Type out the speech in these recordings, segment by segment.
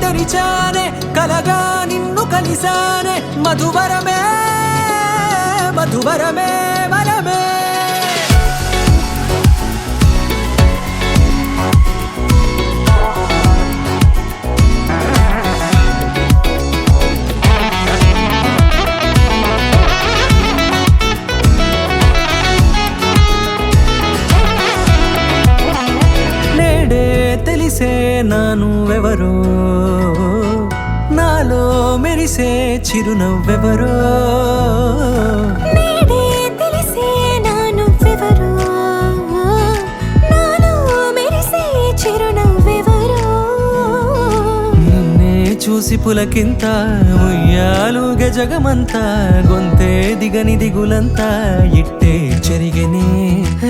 తెరిచానే కలగా నిన్ను కలిసానే మధువరమే మధువరమే వరమే తెలిసే నానువెవరో నాలో మెరిసే చిరునవ్వెవరో నేడే తెలిసే నానువెవరో నాలో మెరిసే చిరునవ్వెవరో నిన్నే చూసి పులకింత ఉయ్యాలుగే జగమంతా గొంతే దిగని దిగులంతా ఇట్టే చెరిగెనే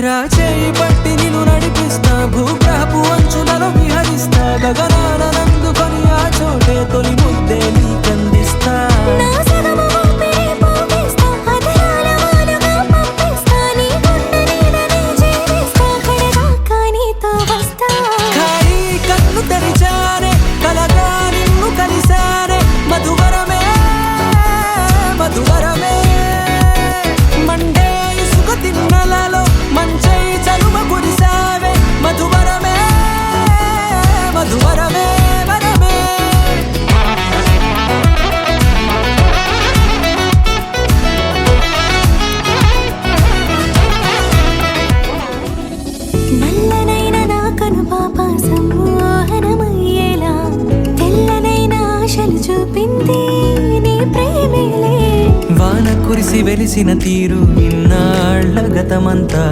రాచేయి పట్టి నిన్ను నడిపిస్తా భూగ్రహపు అంచులలో విహరిస్తా గగనాల నందుకొని ఆ చోటే తొలి ముద్దే నీకందిస్తా నా సగము ఊపిరి పోగిస్తా అధరాల వాలుగా పంపిస్తా నీ గుండె నీడనే చేరిస్తా కడదాకా నీతో వస్తా ఖాళీ కన్ను తెరిచానే కలగా నిన్ను కలిసానే మధువరమే మధువరమే మండే ఇసుక తిన్నలలో మంచై చలువ కురిసావే మధువరమే మధువరమే వరమే నల్లనైన నా కనుపాప సమ్మోహనమయ్యేలా తెల్లనైన ఆశలు చూపింది నీ ప్రేమేలే వాన కురిసి వెలిసిన తీరు ఇన్నాళ్ల గతమంతా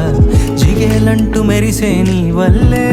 జిగేలంటూ మెరిసే నీ వల్లే